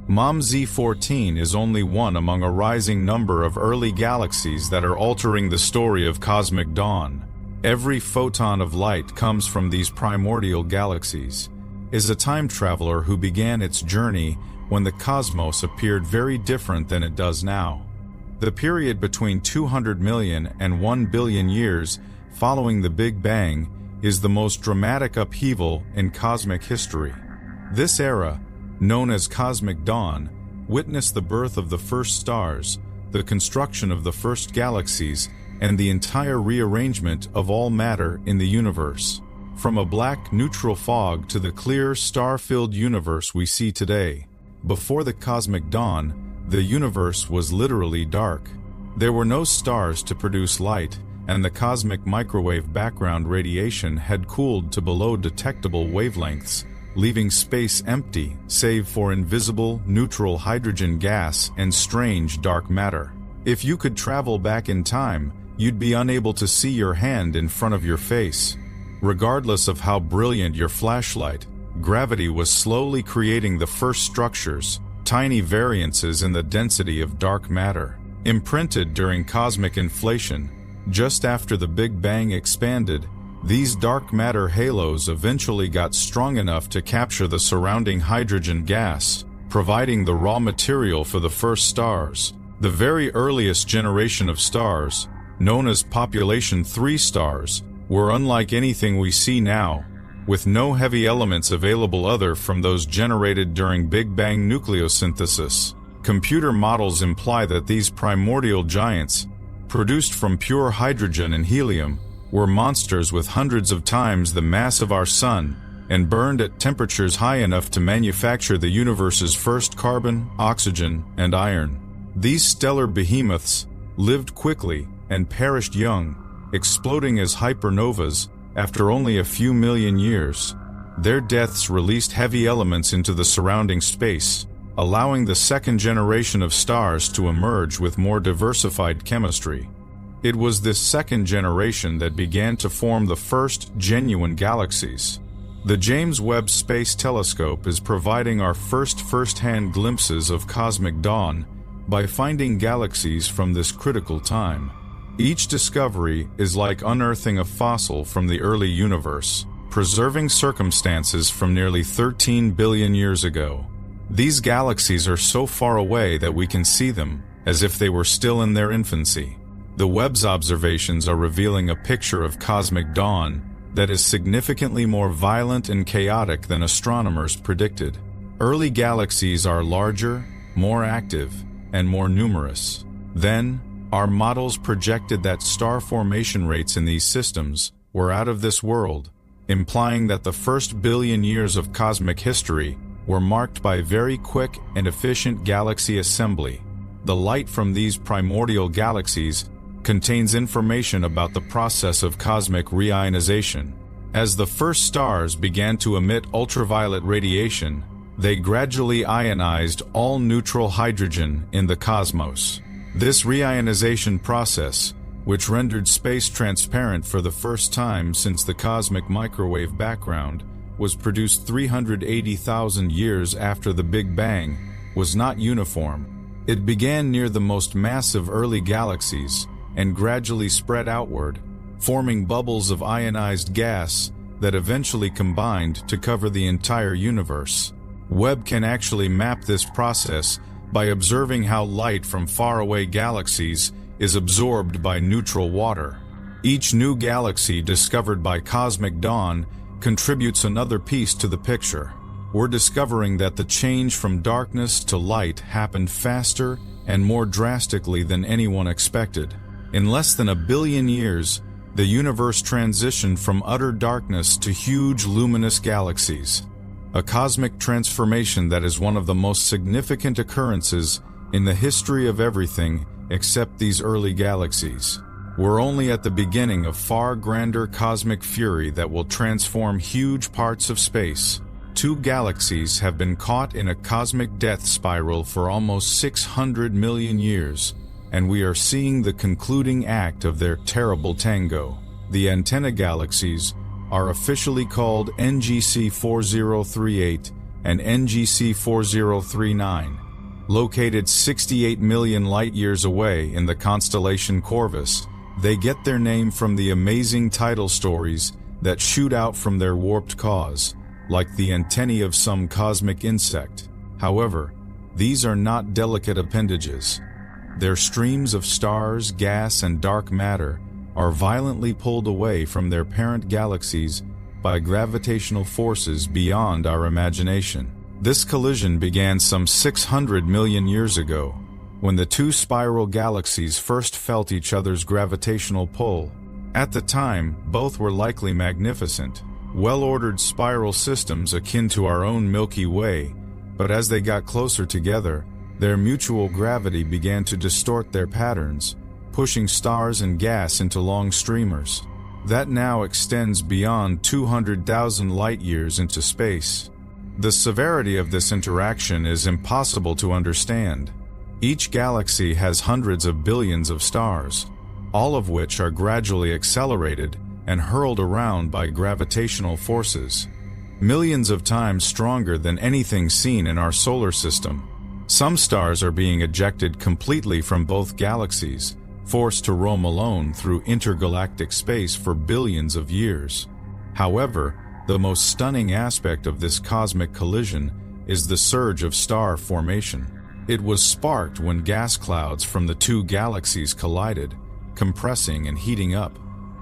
MOZ-14 is only one among a rising number of early galaxies that are altering the story of cosmic dawn. Every photon of light comes from these primordial galaxies, is a time traveler who began its journey when the cosmos appeared very different than it does now. The period between 200 million and 1 billion years following the Big Bang is the most dramatic upheaval in cosmic history. This era, known as cosmic dawn, witnessed the birth of the first stars, the construction of the first galaxies, and the entire rearrangement of all matter in the universe. From a black neutral fog to the clear star-filled universe we see today. Before the cosmic dawn, the universe was literally dark. There were no stars to produce light, and the cosmic microwave background radiation had cooled to below detectable wavelengths, leaving space empty save for invisible neutral hydrogen gas and strange dark matter. If you could travel back in time, you'd be unable to see your hand in front of your face. Regardless of how brilliant your flashlight, gravity was slowly creating the first structures, tiny variances in the density of dark matter. Imprinted during cosmic inflation, just after the Big Bang expanded, these dark matter halos eventually got strong enough to capture the surrounding hydrogen gas, providing the raw material for the first stars. The very earliest generation of stars, known as population 3 stars, were unlike anything we see now, with no heavy elements available other from those generated during Big Bang nucleosynthesis. Computer models imply that these primordial giants, produced from pure hydrogen and helium, were monsters with hundreds of times the mass of our Sun, and burned at temperatures high enough to manufacture the universe's first carbon, oxygen, and iron. These stellar behemoths lived quickly and perished young, exploding as hypernovas after only a few million years. Their deaths released heavy elements into the surrounding space, allowing the second generation of stars to emerge with more diversified chemistry. It was this second generation that began to form the first genuine galaxies. The James Webb Space Telescope is providing our first-hand glimpses of cosmic dawn by finding galaxies from this critical time. Each discovery is like unearthing a fossil from the early universe, preserving circumstances from nearly 13 billion years ago. These galaxies are so far away that we can see them, as if they were still in their infancy. The Webb's observations are revealing a picture of cosmic dawn that is significantly more violent and chaotic than astronomers predicted. Early galaxies are larger, more active, and more numerous. Then, our models projected that star formation rates in these systems were out of this world, implying that the first billion years of cosmic history were marked by very quick and efficient galaxy assembly. The light from these primordial galaxies contains information about the process of cosmic reionization. As the first stars began to emit ultraviolet radiation, they gradually ionized all neutral hydrogen in the cosmos. This reionization process, which rendered space transparent for the first time since the cosmic microwave background, was produced 380,000 years after the Big Bang, was not uniform. It began near the most massive early galaxies and gradually spread outward, forming bubbles of ionized gas that eventually combined to cover the entire universe. Webb can actually map this process by observing how light from faraway galaxies is absorbed by neutral water. Each new galaxy discovered by cosmic dawn contributes another piece to the picture. We're discovering that the change from darkness to light happened faster and more drastically than anyone expected. In less than 1 billion years, the universe transitioned from utter darkness to huge luminous galaxies. A cosmic transformation that is one of the most significant occurrences in the history of everything except these early galaxies. We're only at the beginning of far grander cosmic fury that will transform huge parts of space. 2 galaxies have been caught in a cosmic death spiral for almost 600 million years, and we are seeing the concluding act of their terrible tango. The antenna galaxies are officially called NGC 4038 and NGC 4039, located 68 million light-years away in the constellation Corvus. They get their name from the amazing tidal stories that shoot out from their warped cause, like the antennae of some cosmic insect. However, these are not delicate appendages. Their streams of stars, gas, and dark matter are violently pulled away from their parent galaxies by gravitational forces beyond our imagination. This collision began some 600 million years ago, when the 2 spiral galaxies first felt each other's gravitational pull. At the time, both were likely magnificent, well-ordered spiral systems akin to our own Milky Way, but as they got closer together, their mutual gravity began to distort their patterns, pushing stars and gas into long streamers. That now extends beyond 200,000 light-years into space. The severity of this interaction is impossible to understand. Each galaxy has hundreds of billions of stars, all of which are gradually accelerated and hurled around by gravitational forces, millions of times stronger than anything seen in our solar system. Some stars are being ejected completely from both galaxies, forced to roam alone through intergalactic space for billions of years. However, the most stunning aspect of this cosmic collision is the surge of star formation. It was sparked when gas clouds from the two galaxies collided, compressing and heating up,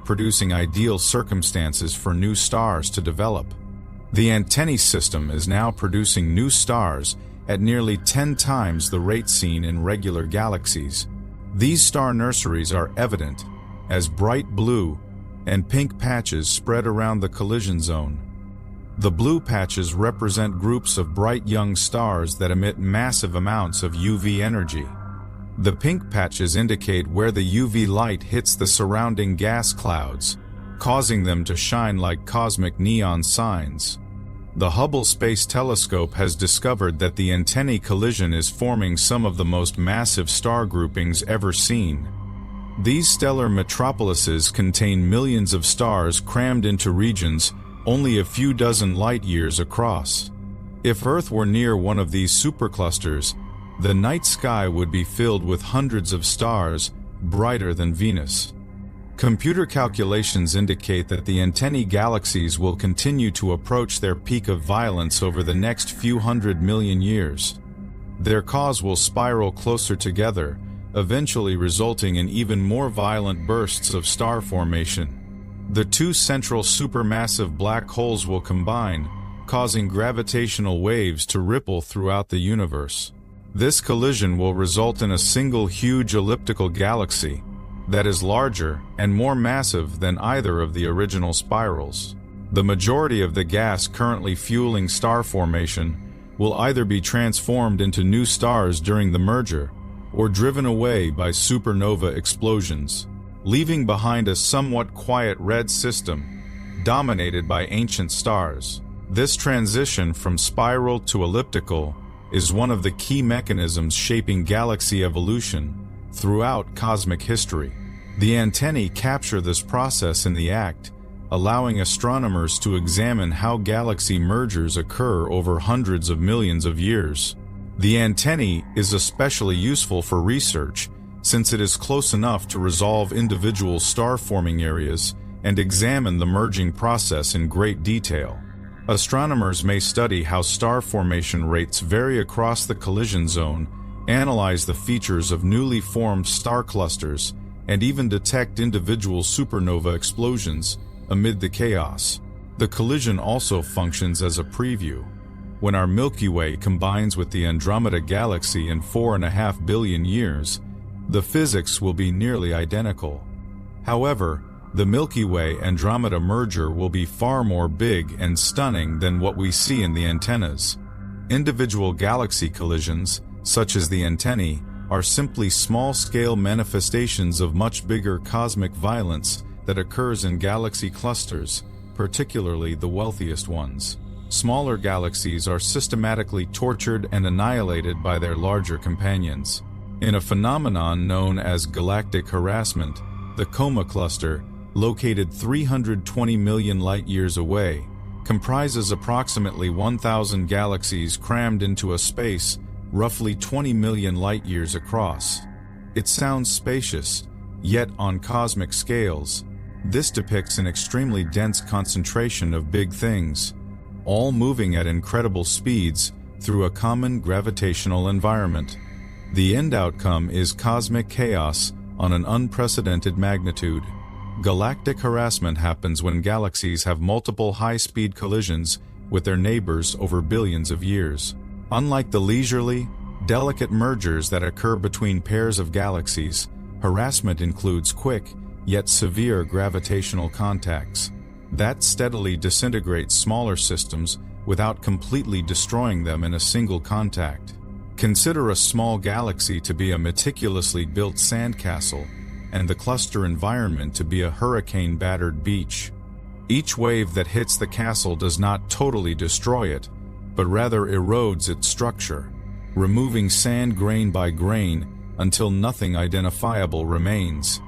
producing ideal circumstances for new stars to develop. The antennae system is now producing new stars at nearly 10 times the rate seen in regular galaxies. These star nurseries are evident as bright blue and pink patches spread around the collision zone. The blue patches represent groups of bright young stars that emit massive amounts of UV energy. The pink patches indicate where the UV light hits the surrounding gas clouds, causing them to shine like cosmic neon signs. The Hubble Space Telescope has discovered that the antennae collision is forming some of the most massive star groupings ever seen. These stellar metropolises contain millions of stars crammed into regions only a few dozen light-years across. If Earth were near one of these superclusters, the night sky would be filled with hundreds of stars, brighter than Venus. Computer calculations indicate that the antennae galaxies will continue to approach their peak of violence over the next few 100 million years. Their cause will spiral closer together, eventually resulting in even more violent bursts of star formation. The two central supermassive black holes will combine, causing gravitational waves to ripple throughout the universe. This collision will result in a single huge elliptical galaxy that is larger and more massive than either of the original spirals. The majority of the gas currently fueling star formation will either be transformed into new stars during the merger or driven away by supernova explosions, leaving behind a somewhat quiet red system dominated by ancient stars. This transition from spiral to elliptical is one of the key mechanisms shaping galaxy evolution throughout cosmic history. The antennae capture this process in the act, allowing astronomers to examine how galaxy mergers occur over hundreds of millions of years. The antennae is especially useful for research since it is close enough to resolve individual star-forming areas and examine the merging process in great detail. Astronomers may study how star formation rates vary across the collision zone, analyze the features of newly formed star clusters, and even detect individual supernova explosions amid the chaos. The collision also functions as a preview. When our Milky Way combines with the Andromeda Galaxy in 4.5 billion years, the physics will be nearly identical. However, the Milky Way-Andromeda merger will be far more big and stunning than what we see in the antennas. Individual galaxy collisions, such as the antennae, are simply small-scale manifestations of much bigger cosmic violence that occurs in galaxy clusters, particularly the wealthiest ones. Smaller galaxies are systematically tortured and annihilated by their larger companions. In a phenomenon known as galactic harassment, the Coma cluster, located 320 million light-years away, comprises approximately 1,000 galaxies crammed into a space roughly 20 million light-years across. It sounds spacious, yet on cosmic scales, this depicts an extremely dense concentration of big things, all moving at incredible speeds through a common gravitational environment. The end outcome is cosmic chaos on an unprecedented magnitude. Galactic harassment happens when galaxies have multiple high-speed collisions with their neighbors over billions of years. Unlike the leisurely, delicate mergers that occur between pairs of galaxies, harassment includes quick, yet severe gravitational contacts that steadily disintegrates smaller systems without completely destroying them in a single contact. Consider a small galaxy to be a meticulously built sandcastle, and the cluster environment to be a hurricane-battered beach. Each wave that hits the castle does not totally destroy it, but rather erodes its structure, removing sand grain by grain until nothing identifiable remains.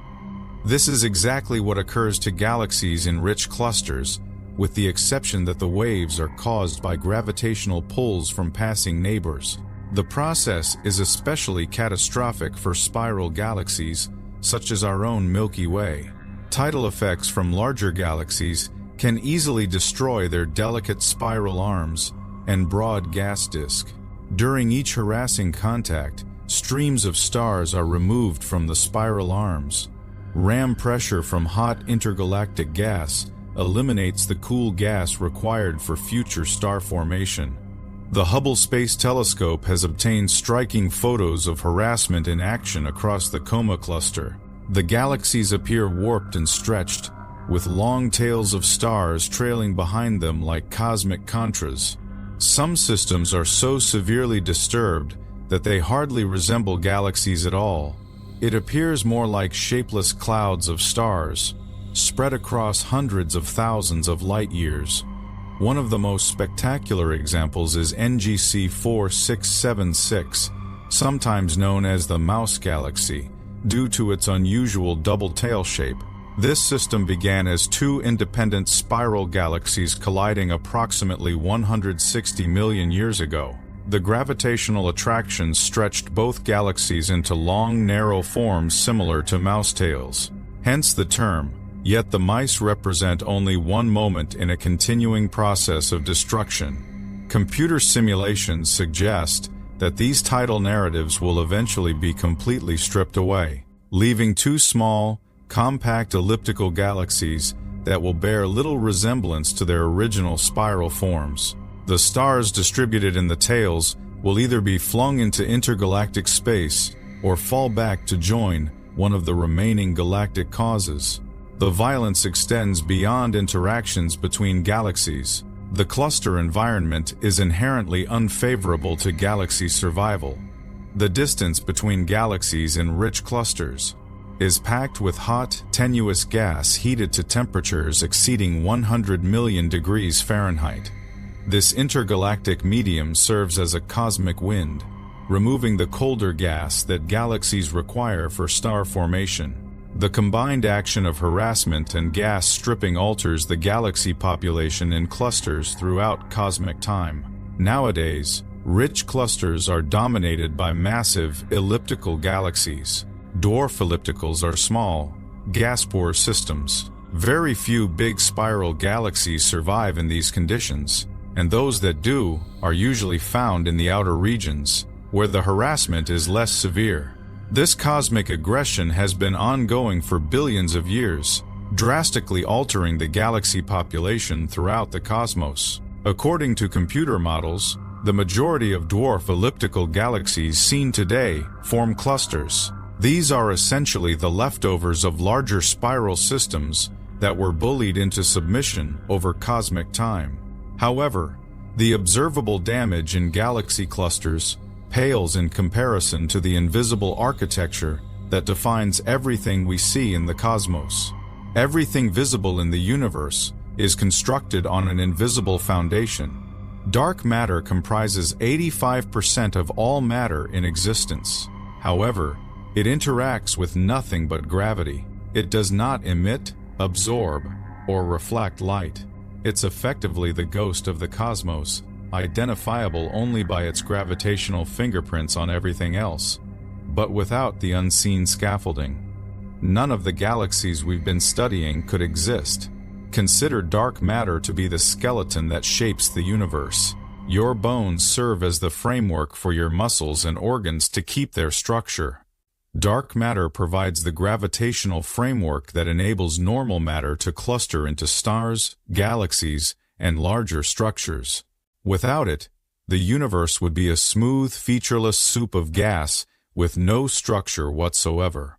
This is exactly what occurs to galaxies in rich clusters, with the exception that the waves are caused by gravitational pulls from passing neighbors. The process is especially catastrophic for spiral galaxies, such as our own Milky Way. Tidal effects from larger galaxies can easily destroy their delicate spiral arms and broad gas disk. During each harassing contact, streams of stars are removed from the spiral arms. Ram pressure from hot intergalactic gas eliminates the cool gas required for future star formation. The Hubble Space Telescope has obtained striking photos of harassment in action across the Coma cluster. The galaxies appear warped and stretched, with long tails of stars trailing behind them like cosmic contras. Some systems are so severely disturbed that they hardly resemble galaxies at all. It appears more like shapeless clouds of stars, spread across hundreds of thousands of light years. One of the most spectacular examples is NGC 4676, sometimes known as the Mouse Galaxy, due to its unusual double tail shape. This system began as two independent spiral galaxies colliding approximately 160 million years ago. The gravitational attraction stretched both galaxies into long, narrow forms similar to mouse tails. Hence the term, yet the mice represent only one moment in a continuing process of destruction. Computer simulations suggest that these tidal narratives will eventually be completely stripped away, leaving two small, compact elliptical galaxies that will bear little resemblance to their original spiral forms. The stars distributed in the tails will either be flung into intergalactic space or fall back to join one of the remaining galactic causes. The violence extends beyond interactions between galaxies. The cluster environment is inherently unfavorable to galaxy survival. The distance between galaxies in rich clusters is packed with hot, tenuous gas heated to temperatures exceeding 100 million degrees Fahrenheit. This intergalactic medium serves as a cosmic wind, removing the colder gas that galaxies require for star formation. The combined action of harassment and gas stripping alters the galaxy population in clusters throughout cosmic time. Nowadays, rich clusters are dominated by massive, elliptical galaxies. Dwarf ellipticals are small, gas-poor systems. Very few big spiral galaxies survive in these conditions, and those that do are usually found in the outer regions, where the harassment is less severe. This cosmic aggression has been ongoing for billions of years, drastically altering the galaxy population throughout the cosmos. According to computer models, the majority of dwarf elliptical galaxies seen today form clusters. These are essentially the leftovers of larger spiral systems that were bullied into submission over cosmic time. However, the observable damage in galaxy clusters pales in comparison to the invisible architecture that defines everything we see in the cosmos. Everything visible in the universe is constructed on an invisible foundation. Dark matter comprises 85% of all matter in existence. However, it interacts with nothing but gravity. It does not emit, absorb, or reflect light. It's effectively the ghost of the cosmos, identifiable only by its gravitational fingerprints on everything else, but without the unseen scaffolding. None of the galaxies we've been studying could exist. Consider dark matter to be the skeleton that shapes the universe. Your bones serve as the framework for your muscles and organs to keep their structure. Dark matter provides the gravitational framework that enables normal matter to cluster into stars, galaxies, and larger structures. Without it, the universe would be a smooth, featureless soup of gas with no structure whatsoever.